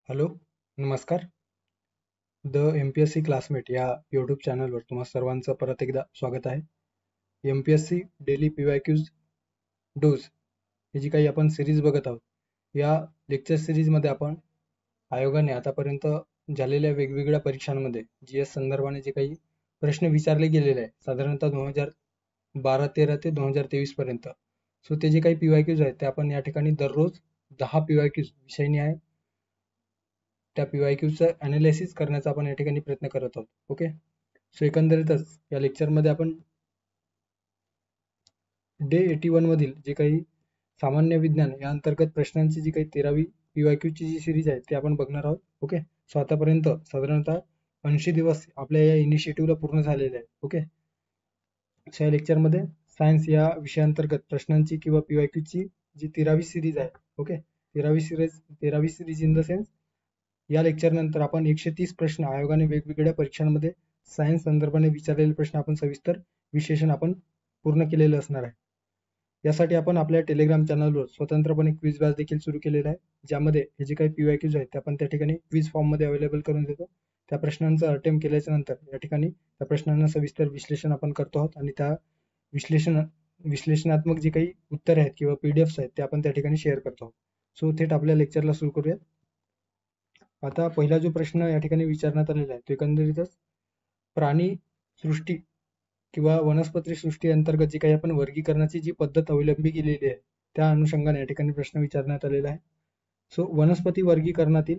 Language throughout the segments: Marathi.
हॅलो, नमस्कार. द MPSC क्लासमेट या यूट्यूब चॅनलवर तुम्हा सर्वांचं परत एकदा स्वागत आहे. MPSC डेली PYQs डोज ही जी काही आपण सिरीज बघत आहोत, या लेक्चर सिरीजमध्ये आपण आयोगाने आतापर्यंत झालेल्या वेगवेगळ्या परीक्षांमध्ये GS संदर्भाने जे काही प्रश्न विचारले गेलेले आहे, साधारणतः 2012-13 ते 2023 पर्यंत. सो ते जे काही PYQs आहेत ते आपण या ठिकाणी दररोज 10 PYQs विषयनी आहे त्या PYQचं अनालिसिस करण्याचा आपण या ठिकाणी प्रयत्न करत आहोत. ओके, सो एकंदरीतच या लेक्चरमध्ये आपण डे 81 मधील जे काही सामान्य विज्ञान या अंतर्गत प्रश्नांची जी काही 13वी PYQची जी सिरीज आहे ती आपण बघणार आहोत. ओके, सो आतापर्यंत साधारणतः 80 दिवस आपल्या या इनिशिएटिव्हला पूर्ण झालेले आहेत. ओके, सो या लेक्चरमध्ये सायन्स या विषयाअंतर्गत प्रश्नांची किंवा PYQची जी 13वी सिरीज आहे. ओके, 13वी सिरीज इन द सेन्स या लेक्चर नंतर आपण 130 प्रश्न आयोगाने वेगवेगळ्या परीक्षांमध्ये सायन्स संदर्भाने विचारलेले प्रश्न आपण सविस्तर विश्लेषण आपण पूर्ण केलेलं असणार आहे. यासाठी आपण आपल्या टेलिग्राम चॅनलवर स्वतंत्रपणे क्विज बॅच देखील सुरू केलेला आहे, ज्यामध्ये हे जे काही PYQs आहेत ते आपण त्या ठिकाणी क्विज फॉर्ममध्ये अवेलेबल करून देतो. त्या प्रश्नांचं अटेम्प्ट केल्याच्या नंतर या ठिकाणी त्या प्रश्नांना सविस्तर विश्लेषण आपण करतो आहोत आणि त्या विश्लेषणात्मक जी काही उत्तरे आहेत किंवा PDFs आहेत ते आपण त्या ठिकाणी शेअर करतो आहोत. सो थेट आपल्या लेक्चरला सुरू करूया. आता पहिला जो प्रश्न या ठिकाणी विचारण्यात आलेला आहे तो एकंदरीतच प्राणी सृष्टी किंवा वनस्पती सृष्टी अंतर्गत जी काही आपण वर्गीकरणाची जी पद्धत अवलंबी केलेली आहे त्या अनुषंगाने या ठिकाणी प्रश्न विचारण्यात आलेला आहे. सो वनस्पती वर्गीकरणातील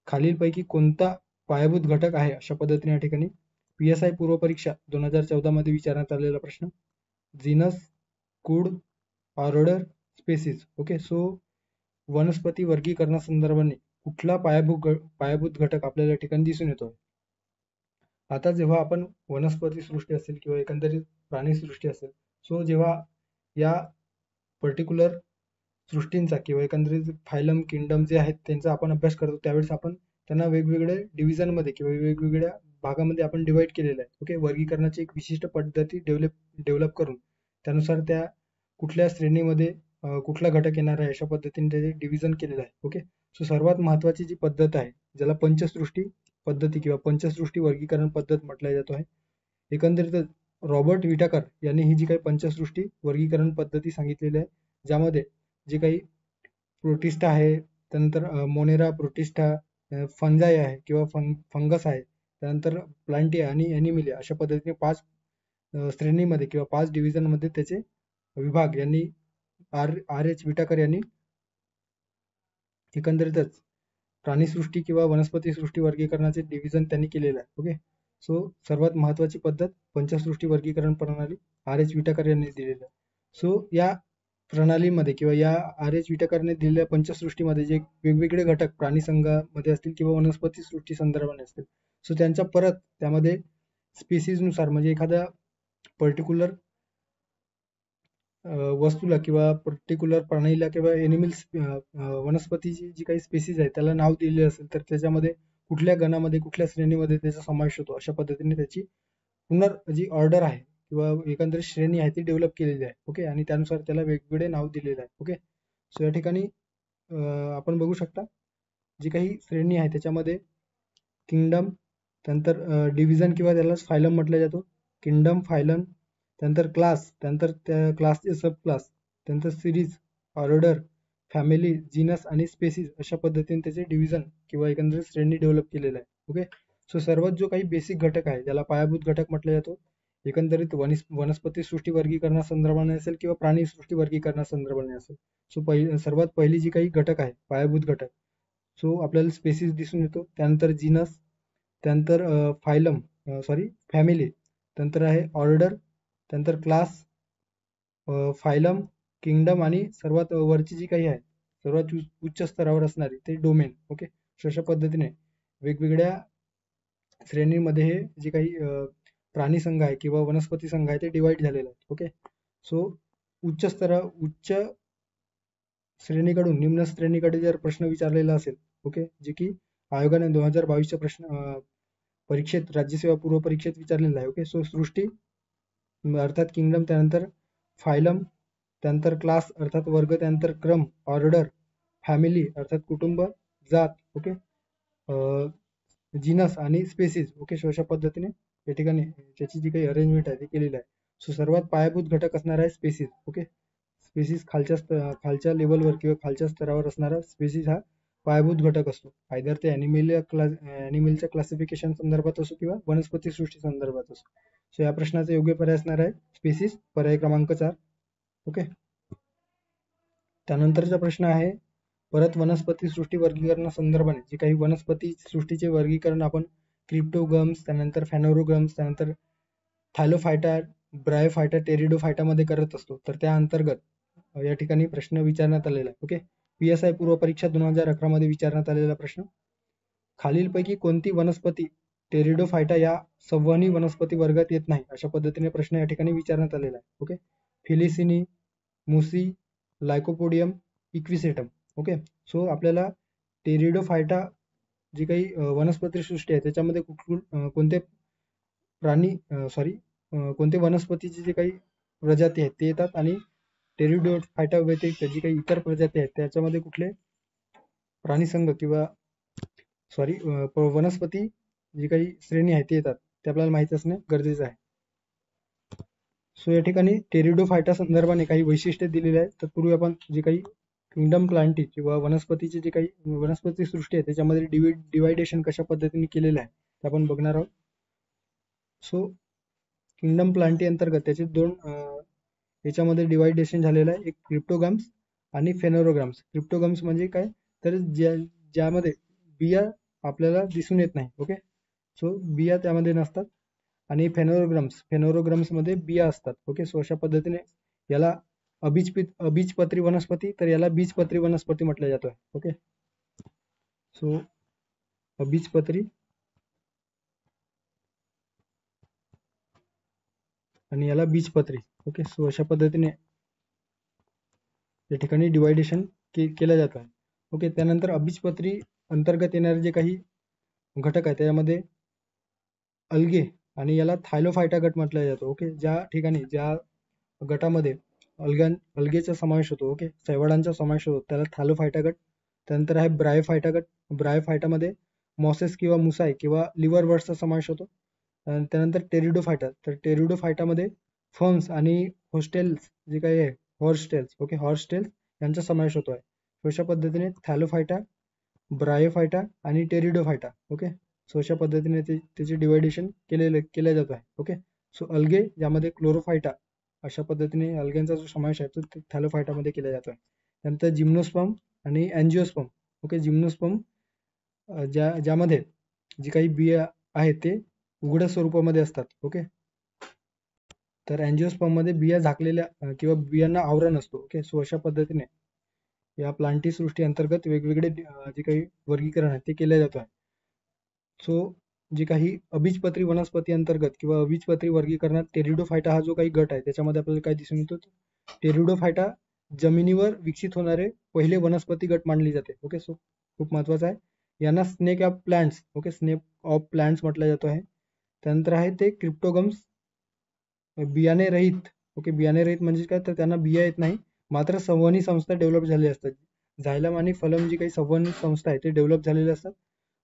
खालीलपैकी कोणता पायाभूत घटक आहे, अशा पद्धतीने या ठिकाणी PSI पूर्व परीक्षा 2014 मध्ये विचारण्यात आलेला प्रश्न. जीनस, कुड, ऑर्डर, स्पेसीज. ओके, सो वनस्पती वर्गीकरणासंदर्भाने कुठला पायाभूत घटक आपल्याला या ठिकाणी दिसून येतो. आता जेव्हा आपण वनस्पती सृष्टी असेल किंवा एकंदरीत प्राणी सृष्टी असेल, सो जेव्हा या पर्टिक्युलर सृष्टींचा किंवा एकंदरीत फायलम किंगडम जे आहेत त्यांचा आपण अभ्यास करतो, त्यावेळेस आपण त्यांना वेगवेगळ्या डिव्हिजनमध्ये किंवा वेगवेगळ्या भागामध्ये आपण डिवाइड केलेलं आहे. ओके, वर्गीकरणाची एक विशिष्ट पद्धती डेव्हलप करून त्यानुसार त्या कुठल्या श्रेणीमध्ये कुठला घटक येणार आहे अशा पद्धतीने त्याचे डिव्हिजन केलेलं आहे. ओके, सो सर्वात महत्वाची जी पद्धत आहे ज्याला पंचसृष्टी पद्धती किंवा पंचसृष्टी वर्गीकरण पद्धत म्हटलं जातो आहे. एकंदरीत रॉबर्ट विटाकर यांनी ही जी काही पंचसृष्टी वर्गीकरण पद्धती सांगितलेली आहे, ज्यामध्ये जे काही प्रोटिस्टा आहे, त्यानंतर मोनेरा, प्रोटिस्टा, फंजाई आहे किंवा फंगस आहे, त्यानंतर प्लांटिया आणि ॲनिमिलिया अशा पद्धतीने 5 श्रेणीमध्ये किंवा 5 डिव्हिजनमध्ये त्याचे विभाग यांनी R.H. विटाकर यांनी एकंदरीतच प्राणीसृष्टी किंवा वनस्पती सृष्टी वर्गीकरणाचे डिव्हिजन त्यांनी केलेलं आहे. ओके, सो सर्वात महत्वाची पद्धत पंचसृष्टी वर्गीकरण प्रणाली R.H. विटाकर यांनी दिलेली आहे. सो या प्रणालीमध्ये किंवा या R.H. विटाकरने दिलेल्या पंचसृष्टीमध्ये जे वेगवेगळे घटक प्राणी संघामध्ये असतील किंवा वनस्पती सृष्टी संदर्भाने असतील, सो त्यांच्या परत त्यामध्ये स्पीसीज नुसार म्हणजे एखाद्या पर्टिक्युलर वस्तूला किंवा पर्टिक्युलर प्राणीला किंवा एनिमल्स वनस्पतीची जी काही स्पीसीज आहे त्याला नाव दिलेले असेल तर त्याच्यामध्ये कुठल्या गणामध्ये कुठल्या श्रेणीमध्ये त्याचा समावेश होतो अशा पद्धतीने त्याची जी ऑर्डर आहे किंवा एकंदरीत श्रेणी आहे ती डेव्हलप केलेली आहे. ओके, आणि त्यानुसार त्याला वेगवेगळे नाव दिलेले आहे. ओके, सो या ठिकाणी आपण बघू शकता जी काही श्रेणी आहे त्याच्यामध्ये किंगडम, त्यानंतर डिव्हिजन किंवा त्याला फायलम म्हटलं जातो, किंगडम, फायलम, त्यानंतर क्लास, त्यानंतर त्या क्लासचे सब क्लास, त्यानंतर सिरीज, ऑर्डर, फॅमिली, जीनस आणि स्पेसीज अशा पद्धतीने त्याचे डिव्हिजन किंवा एकंदरीत श्रेणी डेव्हलप केलेलं आहे. ओके, सो सर्वात जो काही बेसिक घटक आहे ज्याला पायाभूत घटक म्हटलं जातो, एकंदरीत वनस्पती सृष्टी वर्गीकरणासंदर्भाने असेल किंवा प्राणी सृष्टी वर्गीकरणासंदर्भाने असेल. सो सर्वात पहिली जी काही घटक आहे पायाभूत घटक, सो आपल्याला स्पेसीज दिसून येतो, त्यानंतर जीनस, त्यानंतर फॅमिली, त्यानंतर आहे ऑर्डर, त्यानंतर क्लास, फायलम, किंगडम आणि सर्वात वरची जी काही आहे सर्वात उच्च स्तरावर असणारी ते डोमेन. ओके, अशा पद्धतीने वेगवेगळ्या श्रेणीमध्ये हे जे काही प्राणी संघ आहे किंवा वनस्पती संघ आहे ते डिवाइड झालेले आहेत. ओके, सो उच्च श्रेणीकडून निम्न श्रेणीकडे जर प्रश्न विचारलेला असेल, ओके, जे की आयोगाने 2022च्या प्रश्न परीक्षेत राज्यसेवा पूर्व परीक्षेत विचारलेला आहे. ओके, सो सृष्टी अर्थात किंगडम, त्यानंतर फायलम, त्यानंतर क्लास अर्थात वर्ग, त्यानंतर क्रम, ऑर्डर, फॅमिली अर्थात कुटुंब, जात. ओके, जीनस आणि स्पेसिस. ओके, सो अशा पद्धतीने या ठिकाणी त्याची जी काही अरेंजमेंट आहे ती केलेली आहे. सो सर्वात पायाभूत घटक असणार आहे स्पेसिस. ओके, स्पेसिस खालच्या लेवलवर किंवा खालच्या स्तरावर असणारा स्पेसिस हा पायाभूत घटक असतो. आयदर ते ॲनिमलच्या क्लासिफिकेशन संदर्भात असो किंवा वनस्पती सृष्टी संदर्भात असो. सो या प्रश्नाचा योग्य पर्याय असणार आहे स्पेसिस, पर्याय क्रमांक 4. ओके, त्यानंतरचा प्रश्न आहे परत वनस्पती सृष्टी वर्गीकरणासंदर्भाने जे काही वनस्पती सृष्टीचे वर्गीकरण आपण क्रिप्टोगम्स, त्यानंतर फॅनोरोगम्स, त्यानंतर थायलोफायटा, ब्रायोफायटा, टेरिडोफायटामध्ये करत असतो. तर त्या अंतर्गत या ठिकाणी प्रश्न विचारण्यात आलेला आहे. ओके, PSI पूर्व परीक्षा 2011 मध्ये विचारण्यात आलेला प्रश्न. खालीलपैकी कोणती वनस्पती टेरिडोफायटा या संवहनी वनस्पती वर्गात येत नाही, अशा पद्धतीने प्रश्न या ठिकाणी विचारण्यात आलेला आहे. Okay, filicinae, musci, lycopodium, equisetum. Okay, so आपल्याला टेरिडोफायटा जी काही वनस्पती सृष्टी आहे त्याच्यामध्ये कोणते कोणते वनस्पतीचे जे काही प्रजाती आहेत ते येतात आणि टेरिडोफायटा व्यतिरिक्त जी काही इतर प्रजाती आहेत त्याच्यामध्ये कुठले प्राणीसंघ किंवा वनस्पती जी काही श्रेणी आहे ते येतात ते आपल्याला माहिती असणे गरजेचं आहे. सो या ठिकाणी टेरिडोफायटा संदर्भाने काही वैशिष्ट्ये दिलेली आहेत. तत्पूर्वी आपण जे काही किंगडम प्लांटी किंवा वनस्पतीची जी काही वनस्पती सृष्टी आहे त्याच्यामध्ये डिवायडेशन कशा पद्धतीने केलेलं आहे ते आपण बघणार आहोत. सो किंगडम प्लांटी अंतर्गत त्याचे दोन याच्यामध्ये डिवायडेशन झालेलं आहे, एक क्रिप्टोगम्स आणि फेनोरोग्राम्स. क्रिप्टोगम्स म्हणजे काय, तर ज्यामध्ये बिया आपल्याला दिसून येत नाही. ओके, सो बिया त्यामध्ये नसतात. आणि फेनोरोग्राम्स मध्ये बिया असतात. ओके, सो अशा पद्धतीने याला अबीजपत्री वनस्पती, तर याला बीजपत्री वनस्पती म्हटलं जातं. ओके, सो अबीजपत्री आणि याला बीजपत्री. ओके, सो अशा पद्धतीने या ठिकाणी डिवायडेशन केलं जात आहे. ओके, त्यानंतर अबीजपत्री अंतर्गत येणारे जे काही घटक आहे त्यामध्ये अल्गे आणि याला थायलोफायटा गट म्हटलं जातं. ओके, ज्या गटामध्ये अल्गेचा समावेश होतो, ओके, शैवाळांचा समावेश होतो, त्याला थायलोफायटा गट. त्यानंतर आहे ब्रायोफायटा गट. ब्रायोफायटामध्ये मॉसेस किंवा मुसाय किंवा लिव्हरवर्ट्सचा समावेश होतो. त्यानंतर टेरिडोफायटा, तर टेरिडोफायटामध्ये फर्म्स आणि होस्टेल्स जे काही आहे हॉर्सटेल्स, ओके, हॉर्सटेल्स यांचा समावेश होतो आहे. अशा पद्धतीने थायलोफायटा, ब्रायोफायटा आणि टेरिडोफायटा. ओके, सो अशा पद्धतीने त्याचे डिवायडेशन केलं जात आहे. ओके, सो अल्गे ज्यामध्ये क्लोरोफायटा, अशा पद्धतीने अल्ग्यांचा जो समावेश आहे तो थायलोफायटामध्ये केला जातो आहे. त्यानंतर जिम्नोस्पर्म आणि अँजिओस्पर्म. ओके, जिम्नोस्पर्म ज्यामध्ये जी काही बिया आहेत ते उघड्या स्वरूपामध्ये असतात. ओके, तर अँजिओस्पर्म मध्ये बिया झाकलेल्या किंवा बियांना आवरण असतो. ओके, सो अशा पद्धतीने या प्लांटी सृष्टी अंतर्गत वेगवेगळे जे काही वर्गीकरण आहे ते केले जात आहे. सो जे काही अबीजपत्री वनस्पती अंतर्गत किंवा अबीजपत्री वर्गीकरणात टेरिडोफायटा हा जो काही गट आहे त्याच्यामध्ये आपल्याला काय दिसून येतो, टेरिडोफायटा जमिनीवर विकसित होणारे पहिले वनस्पती गट मानली जाते. ओके, सो खूप महत्वाचं आहे. यांना snake of plants, okay, snake of plants म्हटलं जातो आहे. त्यानंतर आहे ते क्रिप्टोगम्स बियाणे रहित. ओके, बियाणे रहित म्हणजे काय, तर त्यांना बिया येत नाही, मात्र संवहनी संस्था डेव्हलप झालेली असतात. झायलम आणि फलम जी काही संवहनी संस्था आहे ते डेव्हलप झालेले असतात.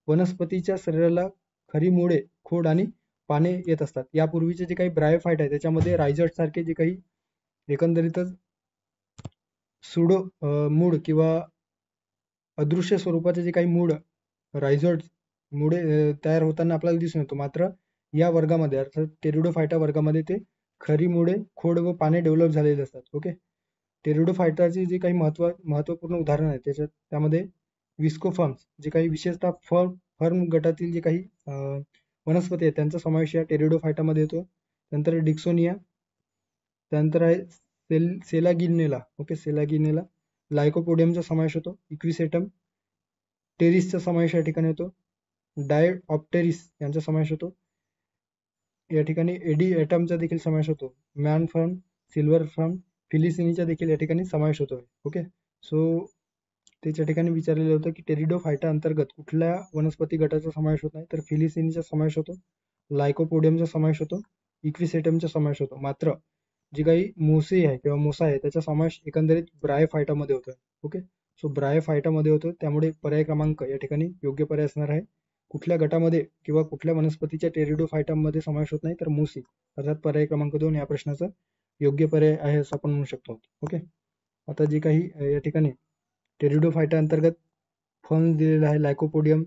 वनस्पतीच्या शरीराला खरी मुळे, खोड आणि पाने येत असतात. यापूर्वीचे जे काही ब्रायोफाइट आहे त्याच्यामध्ये रायझोट सारखे जे काही एकंदरीतच सुडो मूळ किंवा अदृश्य स्वरूपाचे जे काही मूळ रायझोट मुळे तयार होताना आपल्याला दिसून येतो. मात्र या वर्गामध्ये अर्थात टेरिडोफायटा वर्गामध्ये ते खरी मुळे, खोड व पाने डेव्हलप झालेले असतात. ओके, टेरिडोफायटाची जे काही महत्वपूर्ण उदाहरण आहे त्यामध्ये विस्कोफर्म्स जे काही विशेषतः फर्म गटातील जे काही वनस्पती आहेत त्यांचा समावेश या टेरिडोफायटामध्ये येतो. त्यानंतर डिक्सोनिया, त्यानंतर आहे सेलागिनेला. ओके, सेलागिनेला, लायकोपोडियमचा समावेश होतो. इक्विसेटम, टेरिसचा समावेश या ठिकाणी होतो. डायऑप्टेरिस यांचा समावेश होतो. या ठिकाणी एडिएटमचा देखील समावेश होतो. मॅन फर्म, सिल्वर फर्म, फिलिसिनीचा देखील या ठिकाणी समावेश होतो. ओके, सो त्याच्या ठिकाणी विचारलेलं होतं की टेरिडोफायटा अंतर्गत कुठल्या वनस्पती गटाचा समावेश होत नाही, तर फिलिसिनीचा समावेश होतो, लायकोपोडियमचा समावेश होतो, इक्विसेटमचा समावेश होतो. मात्र जी काही मोसी आहे किंवा मोसा आहे त्याचा समावेश एकंदरीत ब्रायोफायटामध्ये होतो. ओके, सो ब्रायोफायटामध्ये होतं, त्यामुळे पर्याय क्रमांक या ठिकाणी योग्य पर्याय असणार आहे. कुठल्या गटामध्ये किंवा कुठल्या वनस्पतीच्या टेरिडोफायटामध्ये समावेश होत नाही, तर मूसी, अर्थात पर्याय क्रमांक 2 या प्रश्नाचा योग्य पर्याय आहे असं आपण म्हणू शकतो. ओके, आता जे काही या ठिकाणी टेरिडोफायटा अंतर्गत फर्न्स दिलेला आहे, लायकोपोडियम,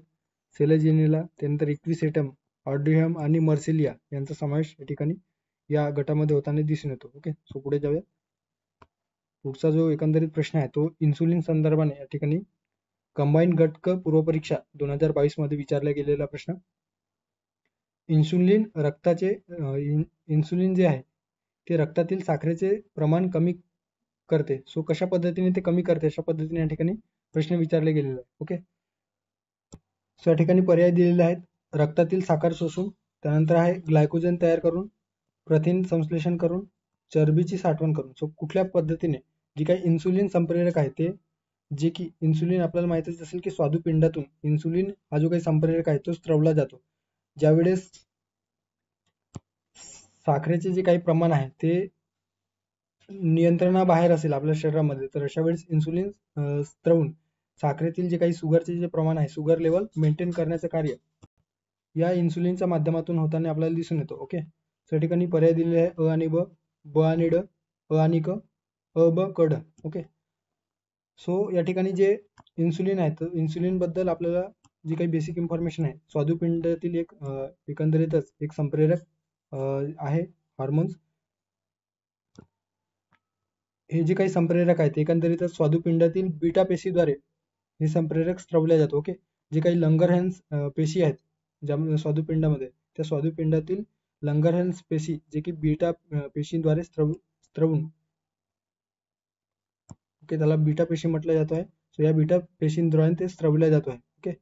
सेलेजिनेला, त्यानंतर इक्विसेटम, ऑर्डियम आणि मर्सिलिया यांचा समावेश या ठिकाणी या गटामध्ये होताना दिसून येतो. ओके, सो पुढे जाऊया. पुढचा जो एकंदरीत प्रश्न आहे तो इन्सुलिन संदर्भाने या ठिकाणी कंबाईंड गट क पूर्वपरीक्षा 2022 मध्ये विचारला गेलेला प्रश्न. इन्सुलिन रक्ताचे इन्सुलिन जे आहे ते रक्तातील साखरेचे प्रमाण कमी करते. सो कशा पद्धतीने ते कमी करते अशा पद्धतीने या ठिकाणी प्रश्न विचारले गेलेला आहे. ओके, सो या ठिकाणी पर्याय दिलेले आहेत. रक्तातील साखर शोषून, त्यानंतर आहे ग्लायकोजन तयार करून, प्रथिन संश्लेषण करून, चरबीची साठवण करून. सो कुठल्या पद्धतीने जी काही इन्सुलिन संप्रेरक आहे ते, जे की इन्सुलिन आपल्याला माहितीच असेल की स्वादुपिंडातून इन्सुलिन हा जो काही संप्रेरक आहे तो स्त्रवला जातो. ज्यावेळेस साखरेचे जे काही प्रमाण आहे ते नियंत्रणाबाहेर असेल आपल्या शरीरामध्ये, तर अशा वेळेस इन्सुलिन स्त्रवून साखरेतील जे काही शुगरचे जे प्रमाण आहे, शुगर लेवल मेंटेन करण्याचं कार्य या इन्सुलिनच्या माध्यमातून होताना आपल्याला दिसून येतो. ओके, त्या ठिकाणी पर्याय दिलेले आहे अ आणि ब, ब आणि ड, अ आणि क, अ ब क ड. ओके, सो या ठिकाणी जे इन्सुलिन आहे तर इन्सुलिन बद्दल आपल्याला जी काही बेसिक इन्फॉर्मेशन आहे, स्वादुपिंडातील एक एकंदरीतच एक संप्रेरक आहे हार्मोन्स. हे जे काही संप्रेरक आहेत एकंदरीतच स्वादुपिंडातील बीटा पेशीद्वारे हे संप्रेरक स्त्रवले जातो. ओके, जे काही लंगरहॅन्स पेशी आहेत ज्या स्वादुपिंडामध्ये, त्या स्वादुपिंडातील लंगरहॅन्स पेशी जे की बीटा पेशीद्वारे स्त्रवून, ओके, त्याला बीटा पेशी म्हटलं जातो आहे. सो या बीटा पेशींद्वारे ते स्त्रवल्या जातो आहे. ओके,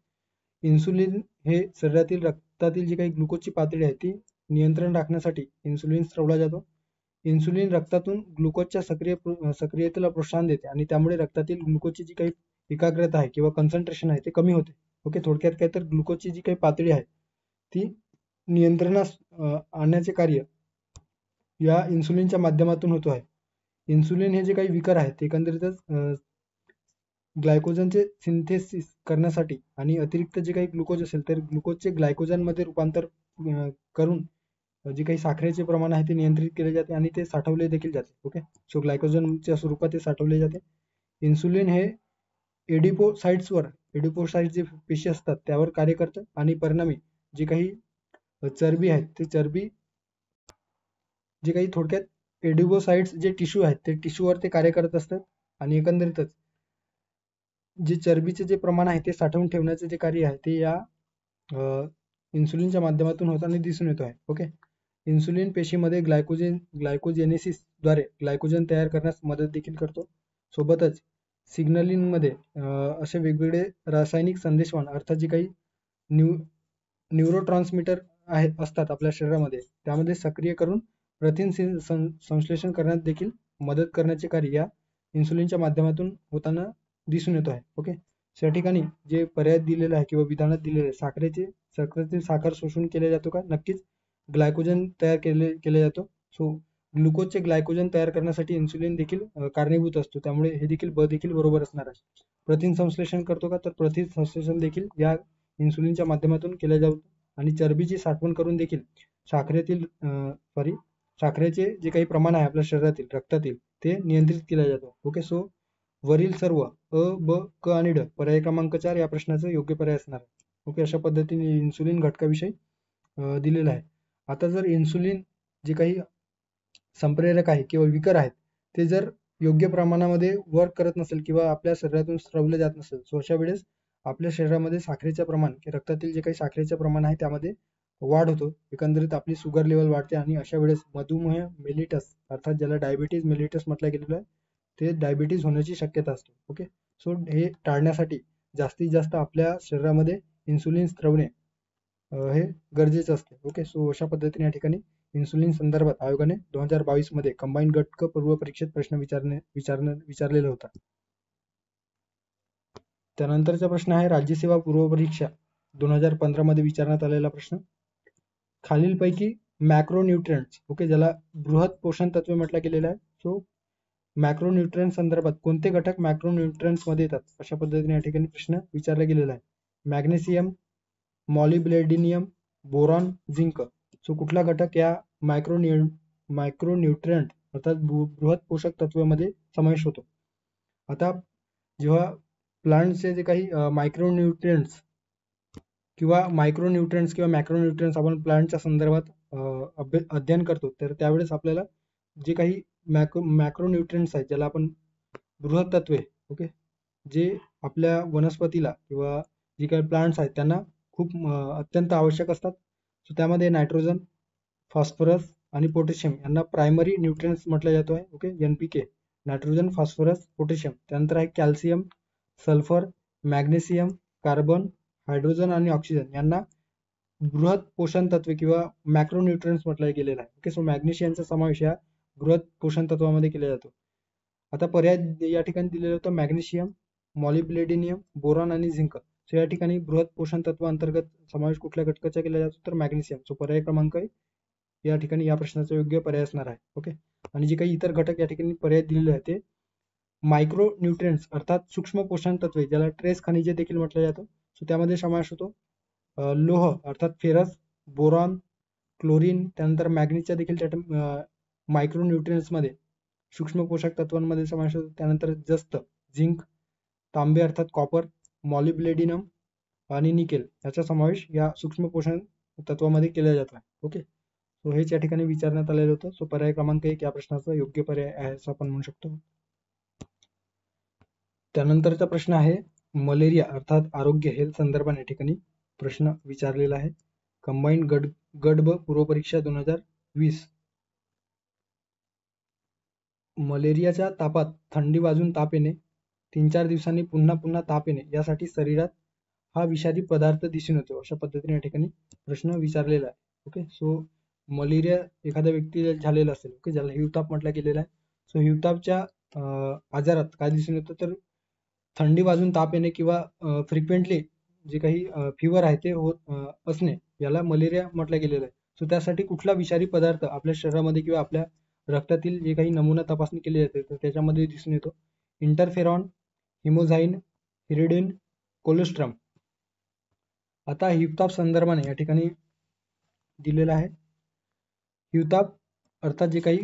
इन्सुलिन हे शरीरातील रक्तातील जी काही ग्लुकोजची पातळी आहे ती नियंत्रण राखण्यासाठी इन्सुलिन स्त्रवला जातो. इन्सुलिन रक्तातून ग्लुकोजच्या सक्रियतेला प्रोत्साहन देते आणि त्यामुळे रक्तातील ग्लुकोजची जी काही एकाग्रता आहे किंवा कन्सन्ट्रेशन आहे ते कमी होते. ओके, थोडक्यात काय तर ग्लुकोजची जी काही पातळी आहे ती नियंत्रणास आणण्याचे कार्य या इन्सुलिनच्या माध्यमातून होतो आहे. इन्सुलिन हे जे काही विकर आहेत ते एकंदरीतच ग्लायकोजनचे सिंथेसिस करण्यासाठी आणि अतिरिक्त जे काही ग्लुकोज असेल तर ग्लुकोजचे ग्लायकोजनमध्ये रूपांतर करून जे काही साखरेचे प्रमाण आहे ते नियंत्रित केले जाते आणि ते साठवले देखील जाते. ओके, सो ग्लायकोजनच्या स्वरूपात ते साठवले जाते. इन्सुलिन हे एडिपोसाइट्स जे पेशी असतात त्यावर कार्य करतं आणि परिणामी जे काही चरबी आहेत ते चरबी जे काही थोडक्यात एडिपोसाइट्स जे टिश्यू आहेत ते टिश्यूवर ते कार्य करत असतात आणि एकंदरीतच जे चरबीचे जे प्रमाण आहे ते साठवून ठेवण्याचे जे कार्य आहे ते या इन्सुलिनच्या माध्यमातून होताना दिसून येतो आहे. ओके, इन्सुलिन पेशीमध्ये ग्लायकोजेनेसिसद्वारे ग्लायकोजन तयार करण्यास मदत देखील करतो. सोबतच सिग्नलिंगमध्ये असे वेगवेगळे रासायनिक संदेशवाहन अर्थात जे काही न्यूरोट्रान्समीटर आहेत असतात आपल्या शरीरामध्ये त्यामध्ये सक्रिय करून प्रथिन संश्लेषण करण्यात देखील मदत करण्याचे कार्य या इन्सुलिनच्या माध्यमातून होताना दिसून येतो आहे. ओके, या ठिकाणी जे पर्याय दिलेले आहे किंवा विधानात दिलेले साखरेतील साखर शोषून केले जातो का? नक्कीच ग्लायकोजन तयार केले जातो. सो ग्लुकोजचे ग्लायकोजन तयार करण्यासाठी इन्सुलिन देखील कारणीभूत असतो, त्यामुळे हे देखील ब देखील बरोबर असणार आहे. प्रथिन संश्लेषण करतो का? तर प्रथिन संश्लेषण देखील या इन्सुलिनच्या माध्यमातून केले जातो आणि चरबीची साठवण करून देखील साखरेचे जे काही प्रमाण आहे आपल्या शरीरातील रक्तातील ते नियंत्रित केले जातो. ओके, सो वरील सर्व अ, ब, क आणि ड पर्याय क्रमांक 4 या प्रश्नाचा योग्य पर्याय असणार आहे. ओके, अशा पद्धतीने इन्सुलिन घटकाविषयी दिलेला आहे. आता जर इन्सुलिन जे काही संप्रेरक आहे किंवा विकर आहेत ते जर योग्य प्रमाणामध्ये वर्क करत नसेल किंवा आपल्या शरीरातून स्त्रवले जात नसेल, सो अशा वेळेस आपल्या शरीरामध्ये साखरेचे प्रमाण रक्तातील जे काही साखरेचे प्रमाण आहे त्यामध्ये वाढ होतो. एकंदरीत आपली शुगर लेवल वाढते आणि अशा वेळेस मधुमेह मेलिटस अर्थात ज्याला डायबिटीज मेलिटस म्हटलं गेलेलं आहे ते डायबिटीज होण्याची शक्यता असते. ओके, सो हे टाळण्यासाठी जास्तीत जास्त आपल्या शरीरामध्ये इन्सुलिन स्त्रवणे हे गरजेचं असते. ओके, सो अशा पद्धतीने या ठिकाणी इन्सुलिन संदर्भात आयोगाने 2022 मध्ये कंबाईंड गट क पूर्व परीक्षेत प्रश्न विचारलेला होता. त्यानंतरचा प्रश्न आहे राज्यसेवा पूर्व परीक्षा 2015 मध्ये विचारण्यात आलेला प्रश्न. खालीलपैकी मॅक्रोन्यूट्रिएंट्स, ओके, ज्याला बृहत पोषण तत्वे म्हटलं गेलेलं आहे, सो मॅक्रोन्यूट्रिएंट संदर्भात कोणते घटक मॅक्रोन्यूट्रिएंट्स मध्ये येतात, अशा पद्धतीने या ठिकाणी प्रश्न विचारला गेलेला आहे. Magnesium, molybdenum, boron, zinc. So कुठला घटक या मायक्रोन्यूट्रिएंट अर्थात बृहत पोषक तत्वामध्ये समावेश होतो. आता जेव्हा प्लांटचे जे काही मायक्रोन्यूट्रिएंट्स किंवा मायक्रोन्यूट्रिएंट्स किंवा मॅक्रोन्यूट्रिएंट्स आपण प्लांटच्या संदर्भात अध्ययन करतो, तर त्यावेळेस आपल्याला जे काही मॅक्रोन्यूट्रिएंट्स आहेत, ज्याला आपण बृहत तत्वे, ओके, जे आपल्या वनस्पतीला किंवा जे काही प्लांट्स आहेत त्यांना खूप अत्यंत आवश्यक असतात. सो त्यामध्ये नायट्रोजन, फॉस्फरस आणि पोटॅशियम यांना प्रायमरी न्यूट्रिएंट्स म्हटलं जातो आहे. Okay, NPK, nitrogen, phosphorus, potassium. त्यानंतर आहे calcium, sulphur, magnesium, carbon, hydrogen आणि ऑक्सिजन यांना बृहत पोषण तत्वे किंवा मॅक्रोन्यूट्रिएंट्स म्हटलं गेलेलं आहे. ओके, सो मॅग्नेशियमचा समावेश या बृहत पोषण तत्वामध्ये केला जातो. आता पर्याय या ठिकाणी दिलेलं होतं मॅग्नेशियम, मॉलिब्लेडिनियम, बोरॉन आणि झिंक. सो या ठिकाणी बृहत पोषण तत्व अंतर्गत समावेश कुठल्या घटकाचा केला जातो, तर मॅग्नेशियम. सो पर्याय क्रमांक या ठिकाणी या प्रश्नाचा योग्य पर्याय असणार आहे. ओके, आणि जे काही इतर घटक या ठिकाणी पर्याय दिलेले आहेत ते मायक्रो न्यूट्रिएंट्स अर्थात सूक्ष्म पोषण तत्वे, ज्याला ट्रेस खनिजे देखील म्हटलं जातं. सो त्यामध्ये समावेश होतो लोह अर्थात फेरस, बोरॉन, क्लोरीन. त्यानंतर मॅग्नीजच्या देखील त्या मायक्रो न्यूट्रिएंट्स मध्ये सूक्ष्म पोषक तत्वांमध्ये समावेश होतो. त्यानंतर जस्त, झिंक, तांबे अर्थात कॉपर, मॉलिब्लेडिनम आणि निकेल याचा समावेश या सूक्ष्म पोषण तत्वामध्ये केला जातो आहे. ओके, सो हेच या ठिकाणी विचारण्यात आलेलं होतं. सो पर्याय क्रमांक 1 या प्रश्नाचा योग्य पर्याय आहे असं आपण म्हणू शकतो. त्यानंतरचा प्रश्न आहे मलेरिया अर्थात आरोग्य हेल्थ संदर्भाने या ठिकाणी प्रश्न विचारलेला आहे. कंबाईंड गट ब पूर्व परीक्षा 2020. मलेरियाच्या तापात थंडी वाजून ताप येणे, 3-4 दिवसांनी पुन्हा पुन्हा ताप येणे यासाठी शरीरात हा विषारी पदार्थ दिसून येतो, अशा पद्धतीने या ठिकाणी प्रश्न विचारलेला आहे. ओके, सो मलेरिया एखाद्या व्यक्तीला झालेला असेल, ओके, ज्याला हिवताप म्हटलं गेलेला आहे. सो हिवतापच्या आजारात काय दिसून येतं, तर थंडी वाजून ताप येणे किंवा फ्रिक्वेंटली जे काही फिवर आहे ते होत असणे याला मलेरिया म्हटलं गेलेलं आहे. सो त्यासाठी कुठला विषारी पदार्थ आपल्या शरीरामध्ये किंवा आपल्या रक्तातील जे काही नमुना तपासणी केली जाते तर त्याच्यामध्ये दिसून येतो. Interferon, haemozoin, hirudin, colostrum. आता हिवताप संदर्भाने या ठिकाणी दिलेला आहे. हिवताप अर्थात जे काही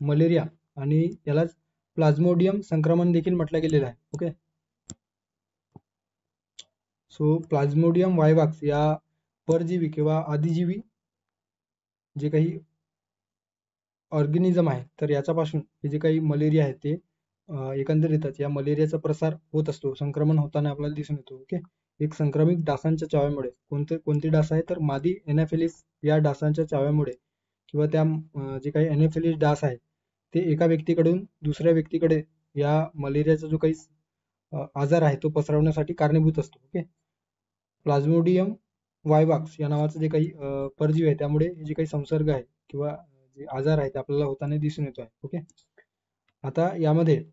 मलेरिया आणि यालाच प्लाझ्मोडियम संक्रमण देखील म्हटलं गेलेलं आहे. ओके, सो प्लाझ्मोडियम वायवाक्स या परजीवी किंवा आदिजीवी जे काही ऑर्गॅनिझम आहे तर याच्यापासून हे जे काही मलेरिया आहे ते एकंदरीतच या मलेरियाचा प्रसार होत असतो, संक्रमण होताना आपल्याला दिसून येतो. ओके, एक संक्रमित डासांच्या चाव्यामुळे. कोणती डास आहे, तर मादी एनाफिलिस या डासांच्या चाव्यामुळे किंवा त्या जे काही एनाफिलिस डास आहे ते एका व्यक्तीकडून दुसऱ्या व्यक्तीकडे या मलेरियाचा जो काही आजार आहे तो पसरवण्यासाठी कारणीभूत असतो. ओके, प्लाझ्मोडियम वायवाक्स या नावाचं जे काही परजीवी आहे त्यामुळे जे काही संसर्ग आहे किंवा जे आजार आहे ते आपल्याला होताना दिसून येतो आहे. ओके, आता यामध्ये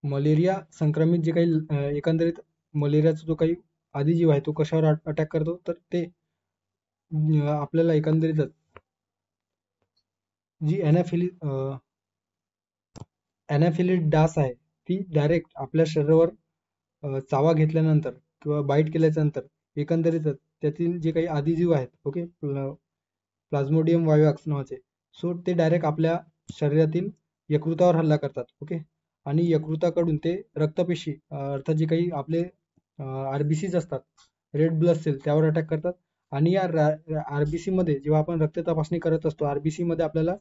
मलेरिया संक्रमित जे काही एकंदरीत मलेरियाचा जो काही आदिजीव आहे तो कशावर अटॅक करतो, तर ते आपल्याला एकंदरीतच जी एनाफिलिस डास आहे ती डायरेक्ट आपल्या शरीरावर चावा घेतल्यानंतर किंवा बाईट केल्याच्या नंतर एकंदरीतच त्यातील जे काही आदिजीव आहेत, ओके, प्लाझ्मोडियम वायवाक्स नावाचे, सो ते डायरेक्ट आपल्या शरीरातील यकृतावर हल्ला करतात. ओके, आणि यकृताकडून ते रक्तपेशी अर्थात जे काही आपले RBCs असतात, रेड ब्लड सेल, त्यावर अटॅक करतात. आणि या RBC मध्ये जेव्हा आपण रक्त तपासणी करत असतो RBC मध्ये आपल्याला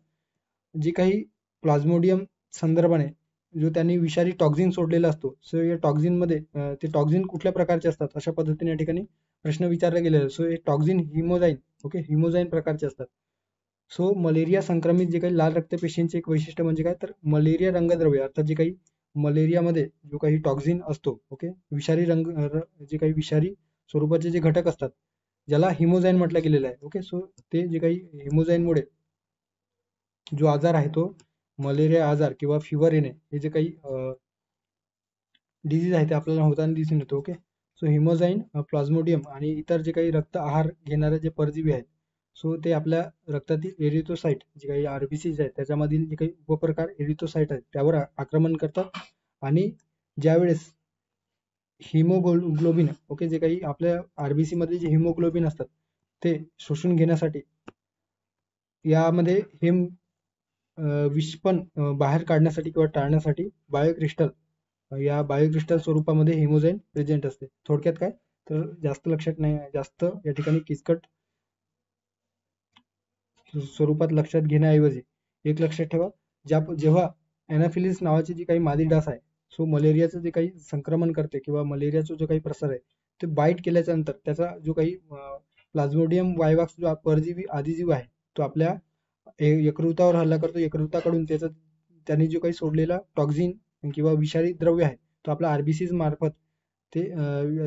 जे काही प्लाझ्मोडियम संदर्भाने जो त्यांनी विषारी टॉक्झिन सोडलेला असतो, सो या टॉक्झिन मध्ये ते टॉक्झिन कुठल्या प्रकारचे असतात अशा पद्धतीने या ठिकाणी प्रश्न विचारला गेलेला. सो हे टॉक्झिन हिमोझाईन, ओके, हिमोझाईन प्रकारचे असतात. सो मलेरिया संक्रमित जे काही लाल रक्तपेशींचे एक वैशिष्ट्य म्हणजे काय, तर मलेरिया रंगद्रव्य अर्थात जे काही मलेरियामध्ये जो काही टॉक्झिन असतो, ओके, विषारी जे काही विषारी स्वरूपाचे जे घटक असतात ज्याला हिमोझाईन म्हटलं गेलेलं आहे. ओके, सो ते जे काही हिमोझाईनमुळे जो आजार आहे तो मलेरिया आजार किंवा फिवर येणे हे जे काही डिझीज आहे ते आपल्याला होताना दिसून येतो. ओके, सो हिमोझाईन, प्लाझ्मोडियम आणि इतर जे काही रक्त आहार घेणारे जे परजीवी आहेत सो ते आपल्या रक्तातील एरिथ्रोसाइट जे काही आरबीसीज आहेत त्याच्यामधील जे काही उपप्रकार एरिथ्रोसाइट आहेत त्यावर आक्रमण करतात आणि ज्यावेळेस हिमोग्लोबिन ओके जे काही आपल्या आरबीसी मध्ये जे हिमोग्लोबिन असतात ते शोषून घेण्यासाठी यामध्ये हिम विषपण बाहेर काढण्यासाठी किंवा टाळण्यासाठी बायोक्रिस्टल या बायोक्रिस्टल स्वरूपामध्ये हिमोजाईन प्रेझेंट असते. थोडक्यात काय तर जास्त लक्षात नाही जास्त या ठिकाणी किचकट स्वरूपात लक्षात घेण्याऐवजी एक लक्षात ठेवा जेव्हा एनाफिलिस नावाची जी काही मादी डास आहे सो मलेरियाचं जे काही संक्रमण करते किंवा मलेरियाचा जो काही प्रसार आहे ते बाईट केल्याच्या नंतर त्याचा जो काही प्लाझ्मोडियम वायवाक्स जो परजीवी आदिजीव आहे तो आपल्या यकृतावर हल्ला करतो. यकृताकडून त्यांनी जो काही सोडलेला टॉक्झिन किंवा विषारी द्रव्य आहे तो आपल्या आरबीसीज मार्फत ते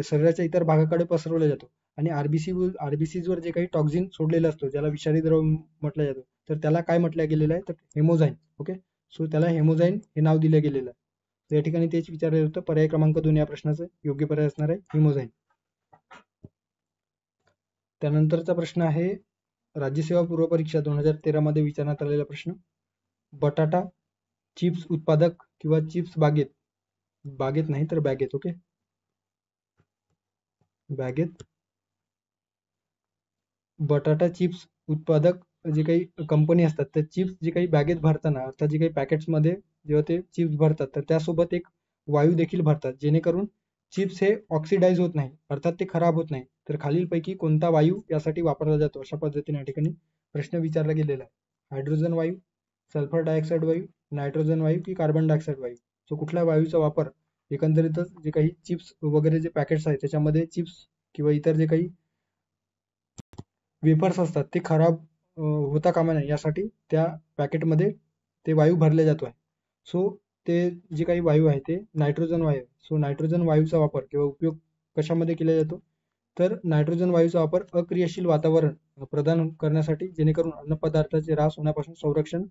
शरीराच्या इतर भागाकडे पसरवला जातो आणि आरबीसीज वर जे काही टॉक्झिन सोडलेला असतो ज्याला विषारी द्रव्य म्हटलं जातो तर त्याला काय म्हटलं गेलेलं आहे तर हेमोझाईन. ओके सो त्याला हेमोझाईन हे नाव दिलं गेलेलं आहे. या ठिकाणी तेच विचारलं होतं. पर्याय क्रमांक 2 या प्रश्नाचं योग्य पर्याय असणार आहे हिमोझाईन. त्यानंतरचा प्रश्न आहे राज्यसेवा पूर्व परीक्षा 2013 मध्ये विचारण्यात आलेला प्रश्न. बटाटा चिप्स उत्पादक किंवा चिप्स बागेत नाही तर बॅगेत. ओके बॅगेत बटाटा चिप्स उत्पादक जे काही कंपनी असतात त्या चिप्स जे काही बॅगेत भरताना अर्थात जे काही पॅकेट्समध्ये जेव्हा ते चिप्स भरतात तर त्यासोबत एक वायू देखील भरतात जेणेकरून चिप्स हे ऑक्सिडाइज होत नाही अर्थात ते खराब होत नाही. तर खालीलपैकी कोणता वायू यासाठी वापरला जातो अशा पद्धतीने या ठिकाणी प्रश्न विचारला गेलेला आहे. हायड्रोजन वायू, सल्फर डायऑक्साईड वायू, नायट्रोजन वायू की कार्बन डायऑक्साईड वायू. सो कुठल्या वायूचा वापर एकंदरीतच जे काही चिप्स वगैरे जे पॅकेट्स आहेत त्याच्यामध्ये चिप्स किंवा इतर जे काही वेफर्स असतात ते खराब होता कामा नये यासाठी त्या पॅकेटमध्ये ते वायू भरले जातो आहे. सो ते जे काही वायू आहे ते नायट्रोजन वायू. सो नायट्रोजन वायूचा वापर किंवा उपयोग कशामध्ये केला जातो तर नायट्रोजन वायूचा वापर अक्रियाशील वातावरण प्रदान करण्यासाठी जेणेकरून अन्न पदार्थाचे ऱ्हास होण्यापासून संरक्षण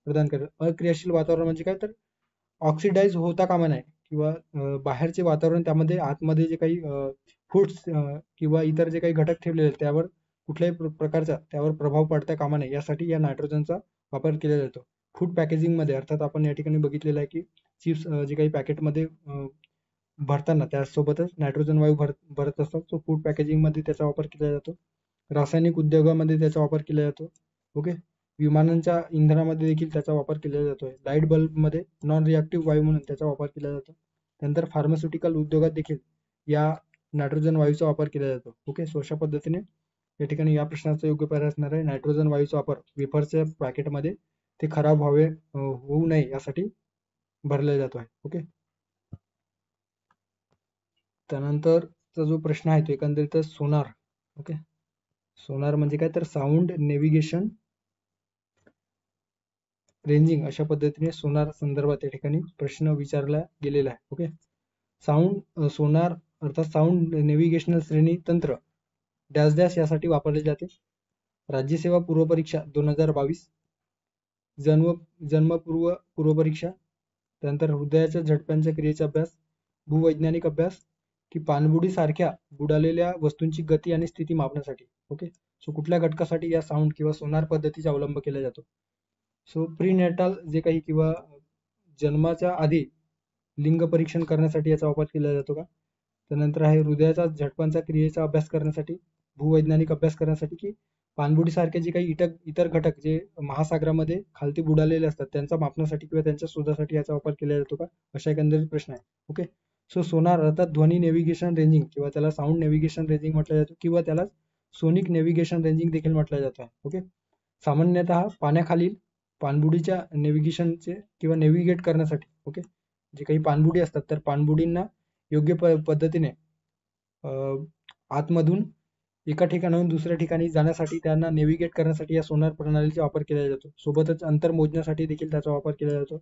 प्रदान करेल. अक्रियाशील वातावरण म्हणजे काय तर ऑक्सिडाइज होता कामा नये किंवा बाहेरचे वातावरण त्यामध्ये आतमध्ये जे काही फूड्स किंवा इतर जे काही घटक ठेवलेले आहेत त्यावर कुठल्याही प्रकारचा त्यावर प्रभाव पडता कामा नये यासाठी या नायट्रोजनचा वापर केला जातो. फूड पॅकेजिंग मध्ये अर्थात आपण या ठिकाणी बघितलेलं आहे की चिप्स जे काही पॅकेटमध्ये भरताना त्यासोबतच नायट्रोजन वायू भरत असतात. सो फूड पॅकेजिंग मध्ये त्याचा वापर केला जातो. रासायनिक उद्योगामध्ये त्याचा वापर केला जातो. ओके विमानांच्या इंधनामध्ये देखील त्याचा वापर केला जातोय. लाईट बल्ब मध्ये नॉन रिॲक्टिव्ह वायू म्हणून त्याचा वापर केला जातो. त्यानंतर फार्मास्युटिकल उद्योगात देखील या नायट्रोजन वायूचा वापर केला जातो. ओके सो अशा पद्धतीने या ठिकाणी या प्रश्नाचा योग्य पर्याय असणार आहे नायट्रोजन वायूचा वापर वेफरच्या पॅकेटमध्ये ते खराब होऊ नये यासाठी भरला जातो आहे. ओके त्यानंतरचा जो प्रश्न आहे तो एकंदरीतच सोनार. ओके सोनार म्हणजे काय तर साऊंड नेव्हिगेशन रेंजिंग अशा पद्धतीने सोनार संदर्भात या ठिकाणी प्रश्न विचारला गेलेला आहे. ओके साऊंड सोनार अर्थात साऊंड नेव्हिगेशनल श्रेणी तंत्र डॅश डॅश यासाठी वापरले जाते. राज्यसेवा पूर्व परीक्षा 2022, पूर्व परीक्षा, त्यानंतर हृदयाच्या झटक्यांच्या क्रियेचा अभ्यास, भूवैज्ञानिक अभ्यास की पाणबुडी सारख्या बुडालेल्या वस्तूंची गती आणि स्थिती मापण्यासाठी. ओके सो कुठल्या घटकासाठी या साऊंड किंवा सोनार पद्धतीचा अवलंब केला जातो. सो प्रीनेटाल जे काही किंवा जन्माच्या आधी लिंग परीक्षण करण्यासाठी याचा वापर केला जातो का. त्यानंतर आहे हृदयाचा झटकांचा क्रियेचा अभ्यास करण्यासाठी, भूवैज्ञानिक अभ्यास करण्यासाठी की पाणबुडी सारखे जे काही इतर घटक जे महासागरामध्ये खालती बुडालेले असतात त्यांचा मापनासाठी किंवा त्यांच्या शोधासाठी याचा वापर केला जातो का अशा एकंदरीत प्रश्न आहे. ओके सो सोनार अर्थात ध्वनी नेव्हिगेशन रेंजिंग किंवा त्याला साऊंड नेव्हिगेशन रेंजिंग म्हटलं जातं किंवा त्याला सोनिक नेव्हिगेशन रेंजिंग देखील म्हटलं जातं आहे. ओके सामान्यतः पाण्याखालील पाणबुडीच्या नेव्हिगेशनचे किंवा नेव्हिगेट करण्यासाठी ओके जे काही पाणबुडी असतात तर पाणबुडींना योग्य पद्धतीने आतमधून एका ठिकाणाहून दुसऱ्या ठिकाणी जाण्यासाठी त्यांना नेव्हिगेट करण्यासाठी या सोनार प्रणालीचा वापर केला जातो. सोबतच अंतर मोजण्यासाठी देखील त्याचा वापर केला जातो.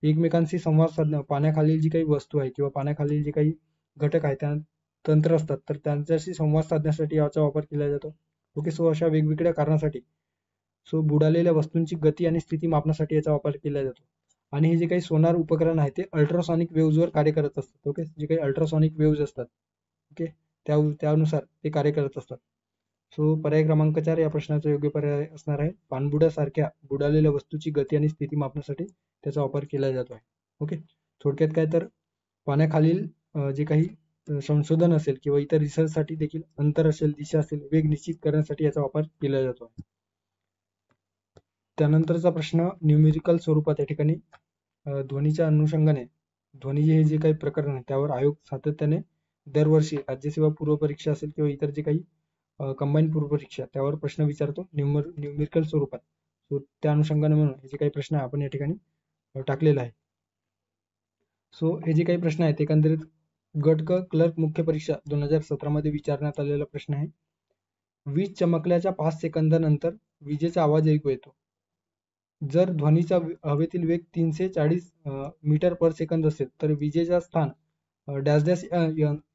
एकमेकांशी संवाद साधणं, पाण्याखालील जी काही वस्तू आहे किंवा पाण्याखालील जे काही घटक आहे त्या तंत्र असतात तर त्यांच्याशी संवाद साधण्यासाठी याचा वापर केला जातो. ओके सो अशा वेगवेगळ्या कारणासाठी सो बुडालेल्या वस्तूंची गती आणि स्थिती मापण्यासाठी याचा वापर केला जातो. आणि हे जे काही सोनार उपकरण आहे ते अल्ट्रासॉनिक वेव्हजवर कार्य करत असतात. ओके जे काही अल्ट्रासॉनिक वेव्हज असतात ओके त्यानुसार ते कार्य करत असतात. सो पर्याय क्रमांक 4 या प्रश्नाचा योग्य पर्याय असणार आहे पाणबुड्यासारख्या बुडालेल्या वस्तूची गती आणि स्थिती मापण्यासाठी त्याचा वापर केला जातो आहे. ओके, थोडक्यात काय तर पाण्याखालील जे काही संशोधन असेल किंवा इतर रिसर्चसाठी देखील अंतर असेल, दिशा असेल, वेग निश्चित करण्यासाठी याचा वापर केला जातो. त्यानंतरचा प्रश्न न्यूमेरिकल स्वरूपात या ठिकाणी ध्वनीच्या अनुषंगाने ध्वनी हे जे काही प्रकरण आहे त्यावर आयोग सातत्याने दरवर्षी राज्यसेवा पूर्व परीक्षा असेल किंवा इतर जे काही कंबाईन पूर्व परीक्षा त्यावर प्रश्न विचारतो न्यूमेरिकल स्वरूपात. सो त्या अनुषंगाने म्हणून हे जे काही प्रश्न आपण या ठिकाणी टाकलेला आहे. सो हे जे काही प्रश्न आहेत एकंदरीत गट क क्लर्क मुख्य परीक्षा 2017 मध्ये विचारण्यात आलेला प्रश्न आहे. वीज चमकल्याच्या 5 सेकंदानंतर विजेचा आवाज ऐकू येतो. जर ध्वनीचा हवेतील वेग 340 मीटर पर सेकंद असेल तर विजेचा स्थान डॅश डॅश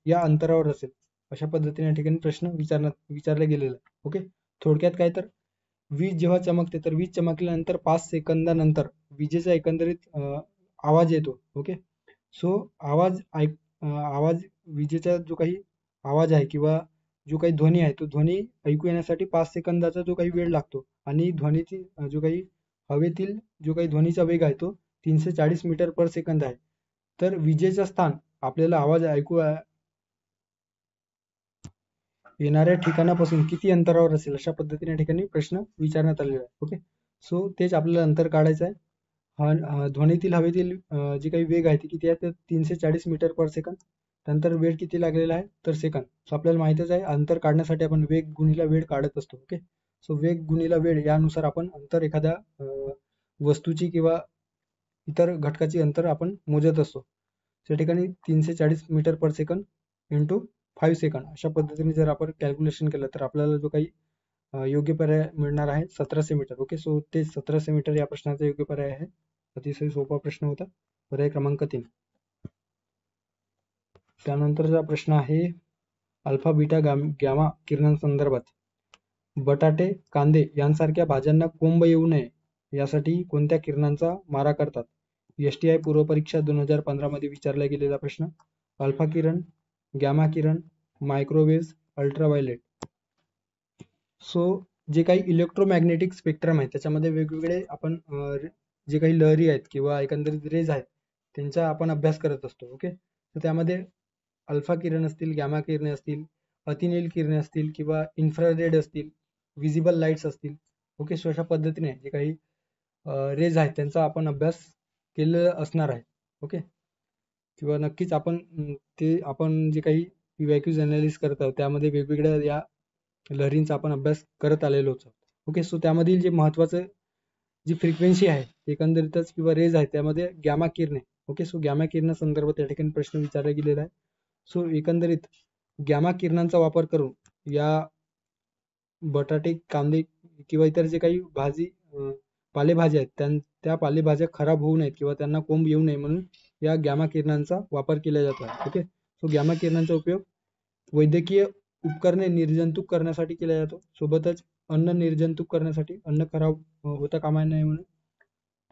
या अंतरावर असेल. अशा पद्धतीने या ठिकाणी प्रश्न विचारला गेलेला आहे. ओके, थोडक्यात काय तर वीज जेव्हा चमकते तर वीज चमकल्यानंतर 5 सेकंदानंतर विजेचा एकंदरीत आवाज येतो. ओके, सो आवाज विजेचा जो काही आवाज आहे किंवा जो काही ध्वनी आहे तो ध्वनी ऐकू येण्यासाठी 5 सेकंदाचा जो काही वेळ लागतो आणि ध्वनीची जो काही हवेतील जो काही ध्वनीचा वेग आहे तो 340 मीटर पर सेकंद आहे. तर विजेचा स्थान आपल्याला आवाज ऐकू येणाऱ्या ठिकाणापासून किती अंतरावर असेल अशा पद्धतीने ठिकाणी प्रश्न विचारण्यात आलेला आहे. ओके, सो तेच आपल्याला अंतर काढायचं आहे. ध्वनीतील हवेतील जी काही वेग आहे ती किती आहे तर 340 मीटर पर सेकंद. त्यानंतर वेळ किती लागलेला आहे तर सेकंद. सो आपल्याला माहितच आहे अंतर काढण्यासाठी आपण वेग गुणिला वेळ काढत असतो. ओके, सो वेग गुणिला वेळ यानुसार आपण अंतर एखाद्या वस्तूची किंवा इतर घटकाची अंतर आपण मोजत असतो. त्या ठिकाणी 340 metre per second into 5 second अशा पद्धतीने जर आपण कॅल्क्युलेशन केलं तर आपल्याला जो काही योग्य पर्याय मिळणार आहे 1700 मीटर. ओके, सो ते 1700 मीटर या प्रश्नाचा योग्य पर्याय आहे. अतिशय सोपा प्रश्न होता. पर्याय क्रमांक 3. त्यानंतरचा प्रश्न आहे अल्फा बीटा गॅमा किरणांसंदर्भात बटाटे कांदे यांसारख्या भाज्यांना कोंब येऊ नये यासाठी कोणत्या किरणांचा मारा करतात. STI पूर्व परीक्षा 2015 मध्ये विचारला गेलेला प्रश्न. अल्फा किरण, गॅमा किरण, मायक्रोवेव्ह, अल्ट्राव्हायलेट. सो जे काही इलेक्ट्रोमॅग्नेटिक स्पेक्ट्रम आहे त्याच्यामध्ये वेगवेगळे आपण जे काही लहरी आहेत किंवा एकंदरीत रेज आहेत त्यांचा आपण अभ्यास करत असतो. ओके, तर त्यामध्ये अल्फा किरण असतील, गॅमा किरणे असतील, अतिनील किरणे असतील किंवा इन्फ्रारेड असतील, विजिबल लाईट्स असतील. ओके, सो अशा पद्धतीने जे काही रेज आहेत त्यांचा आपण अभ्यास केलेला असणार आहे. ओके, किंवा नक्कीच आपण जे काही व्हॅक्यूज अनालिसिस करत आहोत त्यामध्ये वेगवेगळ्या या लहरींचा आपण अभ्यास करत आलेलो आहोत. ओके, सो त्यामधील जे महत्वाचं जी फ्रिक्वेन्सी आहे एकंदरीतच किंवा रेज आहे त्यामध्ये गॅमा किरणे. ओके, सो गॅमा किरणा संदर्भात या ठिकाणी प्रश्न विचारला गेलेला आहे. सो एकंदरीत गॅमा किरणांचा वापर करून या बटाटे, कांदे किंवा इतर जे काही पालेभाज्या आहेत त्या पालेभाज्या खराब होऊ नयेत किंवा त्यांना कोंब येऊ नये म्हणून या गॅमा किरणांचा वापर केला जातो आहे. ओके, सो गॅमा किरणांचा उपयोग वैद्यकीय उपकरणे निर्जंतुक करण्यासाठी केला जातो. सोबतच अन्न निर्जंतुक करण्यासाठी, अन्न खराब होता कामा नये म्हणून.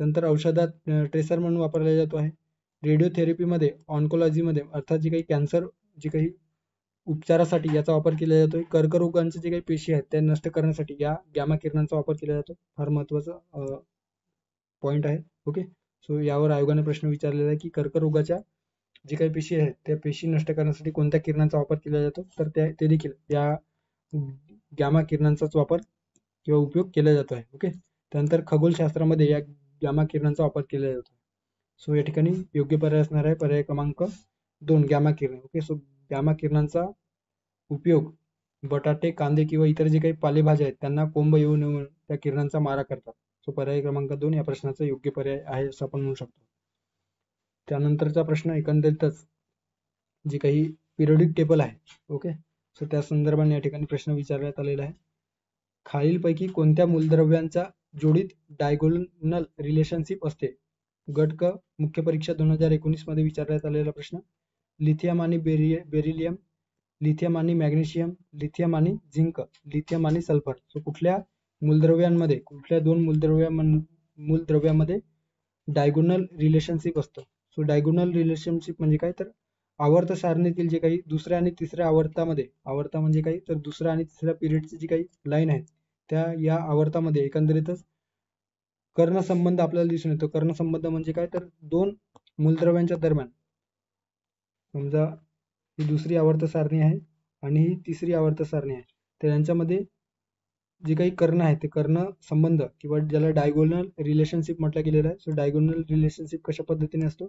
नंतर औषधात ट्रेसर म्हणून वापरला जातो आहे. रेडिओथेरपीमध्ये, ऑन्कोलॉजीमध्ये अर्थात जे काही कॅन्सर जे काही उपचारासाठी याचा वापर केला जातो. कर्करोगांचे जे काही पेशी आहेत त्या नष्ट करण्यासाठी या गॅमा किरणांचा वापर केला जातो. फार महत्वाचा पॉइंट आहे. ओके, सो यावर आयोगाने प्रश्न विचारलेला आहे की कर्करोगाच्या जे काही पेशी आहेत त्या पेशी नष्ट करण्यासाठी कोणत्या किरणांचा वापर केला जातो तर ते देखील या गॅमा किरणांचाच वापर किंवा उपयोग केला जातो आहे. ओके, त्यानंतर खगोलशास्त्रामध्ये या गॅमा किरणांचा वापर केला जातो. सो या ठिकाणी योग्य पर्याय असणार आहे पर्याय क्रमांक 2 गॅमा किरणे. ओके, सो गॅमा किरणांचा उपयोग बटाटे, कांदे किंवा इतर जे काही पालेभाज्या आहेत त्यांना कोंब येऊ नये म्हणून त्या किरणांचा मारा करतात. सो पर्याय क्रमांक 2 या प्रश्नाचा योग्य पर्याय आहे असं आपण म्हणू शकतो. त्यानंतरचा प्रश्न एकंदरीतच जे काही पिरियडिक टेबल आहे. ओके, सो त्या संदर्भाने या ठिकाणी प्रश्न विचारण्यात आलेला आहे. खालीलपैकी कोणत्या मूलद्रव्यांचा जोडीत डायगोनल रिलेशनशिप असते. गट क मुख्य परीक्षा 2019 मध्ये विचारण्यात आलेला प्रश्न. लिथियम आणि बेरिलियम, लिथियम आणि मॅग्नेशियम, लिथियम आणि झिंक, लिथियम आणि सल्फर. सो कुठल्या दोन मूलद्रव्यामध्ये डायगोनल रिलेशनशिप असतं. सो डायगोनल रिलेशनशिप म्हणजे काय तर आवर्त सारणीतील जे काही दुसऱ्या आणि तिसऱ्या आवर्तामध्ये, आवर्त म्हणजे काही तर दुसऱ्या आणि तिसऱ्या पिरियडची जी काही लाईन आहे त्या या आवर्तामध्ये एकंदरीतच कर्णसंबंध आपल्याला दिसून येतो. कर्णसंबंध म्हणजे काय तर दोन मूलद्रव्यांच्या दरम्यान, समजा ही दुसरी आवर्त सारणी आहे आणि ही तिसरी आवर्त सारणी आहे, तर यांच्यामध्ये जे काही कर्ण आहे ते कर्ण संबंध किंवा ज्याला डायगोनल रिलेशनशिप म्हटलं गेलेलं आहे. सो डायगोनल रिलेशनशिप कशा पद्धतीने असतो,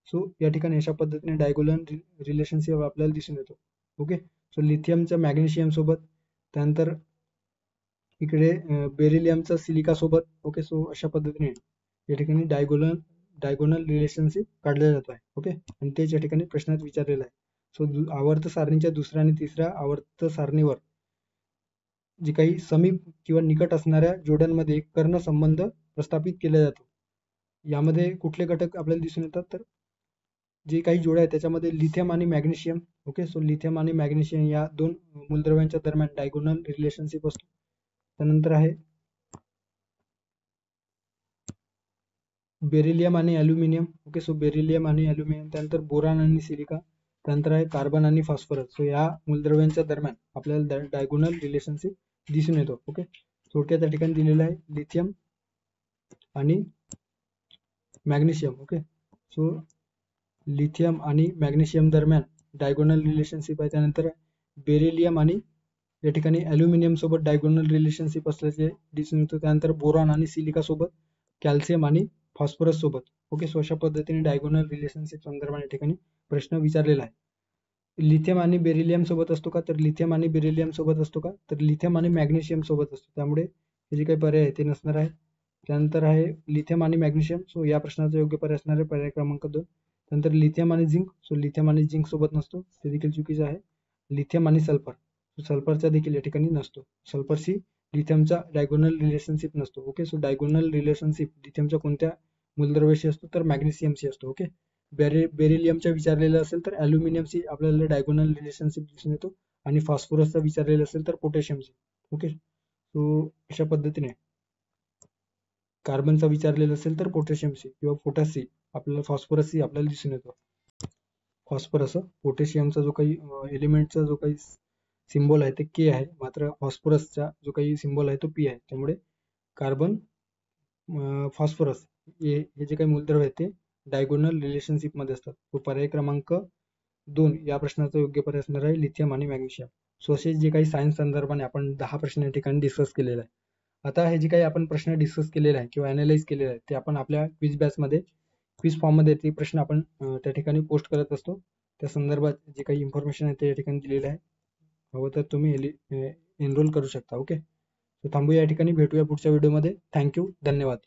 सो या ठिकाणी अशा पद्धतीने डायगोनल रिलेशनशिप आपल्याला दिसून येतो. ओके, सो लिथियमच्या मॅग्नेशियम सोबत, त्यानंतर इकडे बेरिलियमचा सिलिका सोबत. ओके, सो अशा पद्धतीने या ठिकाणी डायगोनल रिलेशनशिप काढले जात आहे. ओके, आणि तेच या ठिकाणी प्रश्नात विचारलेलं आहे. सो आवर्त सारणीच्या दुसऱ्या आणि तिसऱ्या आवर्त सारणीवर जे काही समीप किंवा निकट असणाऱ्या जोड्यांमध्ये कर्ण संबंध प्रस्थापित केला जातो. यामध्ये कुठले घटक आपल्याला दिसून येतात, तर जे काही जोड्या आहेत त्याच्यामध्ये लिथियम आणि मॅग्नेशियम. ओके, सो लिथियम आणि मॅग्नेशियम या दोन मूलद्रव्यांच्या दरम्यान डायगोनल रिलेशनशिप असतो. त्यानंतर आहे बेरिलियम आणि ॲल्युमिनियम. ओके, सो बेरिलियम आणि ॲल्युमिनियम. त्यानंतर बोरान आणि सिलिका. त्यानंतर आहे कार्बन आणि फॉस्फरस. सो या मूलद्रव्यांच्या दरम्यान आपल्याला डायगोनल रिलेशनशिप दिसून येतो. ओके, थोडक्यात त्या ठिकाणी दिलेलं आहे लिथियम आणि मॅग्नेशियम. ओके, सो लिथियम आणि मॅग्नेशियम दरम्यान डायगोनल रिलेशनशिप आहे. त्यानंतर बेरिलियम आणि या ठिकाणी ॲल्युमिनियम सोबत डायगोनल रिलेशनशिप असल्याचे दिसून येतो. त्यानंतर बोरॉन आणि सिलिका सोबत, कॅल्शियम आणि फॉस्फरस सोबत. ओके, सो अशा पद्धतीने डायगोनल रिलेशनशिप संदर्भात या ठिकाणी प्रश्न विचारलेला आहे. लिथियम आणि बेरिलियम सोबत असतो का, तर लिथियम आणि बेरिलियम सोबत असतो का, तर लिथियम आणि मॅग्नेशियम सोबत असतो. त्यामुळे हे जे काही पर्याय आहे ते नसणार आहे. त्यानंतर आहे लिथियम आणि मॅग्नेशियम. सो या प्रश्नाचा योग्य पर्याय असणार आहे पर्याय क्रमांक 2. त्यानंतर लिथियम आणि झिंक. सो लिथियम आणि झिंक सोबत नसतो, ते देखील चुकीचं आहे. लिथियम आणि सल्फर. सल्फरचा देखील या ठिकाणी नसतो. सल्फरशी लिथियमचा डायगोनल रिलेशनशिप नसतो. ओके, सो डायगोनल रिलेशनशिप लिथियमच्या कोणत्या मूलद्रव्याशी असतो, तर मॅग्नेशियमशी असतो. ओके, बेरिलियमच्या विचारलेलं असेल तर ॲल्युमिनियमशी आपल्याला डायगोनल रिलेशनशिप दिसून येतो, आणि फॉस्फरसचा विचारलेलं असेल तर पोटॅशियमशी. ओके, सो अशा पद्धतीने कार्बनचा विचारलेलं असेल तर पोटॅशियमशी किंवा पोटॅशशी आपल्याला फॉस्फरसशी आपल्याला दिसून येतो. फॉस्फरस, पोटॅशियमचा जो काही एलिमेंटचा जो काही सिम्बॉल आहे ते के आहे, मात्र फॉस्फरसचा जो काही सिम्बॉल आहे तो पी आहे. त्यामुळे कार्बन, फॉस्फरस हे जे काही मूलद्रव्य आहेत ते डायगोनल रिलेशनशिप मध्ये असतात. तो पर्याय क्रमांक 2 या प्रश्नाचा योग्य पर्याय असणार आहे लिथियम आणि मॅग्नेशियम. सो असे जे काही सायन्स संदर्भाने आपण 10 प्रश्न या ठिकाणी डिस्कस केलेले आहे. आता हे जे काही आपण प्रश्न डिस्कस केलेले आहे किंवा अनालाइज केलेले आहे ते आपण आपल्या क्विज बॅचमध्ये, क्विज फॉर्ममध्ये ते प्रश्न आपण त्या ठिकाणी पोस्ट करत असतो. त्या संदर्भात जे काही इन्फॉर्मेशन आहे ते या ठिकाणी दिलेलं आहे. हवं तर तुम्ही एनरोल करू शकता. ओके, तर थांबूया या ठिकाणी, भेटूया पुढच्या व्हिडिओमध्ये. थँक्यू, धन्यवाद.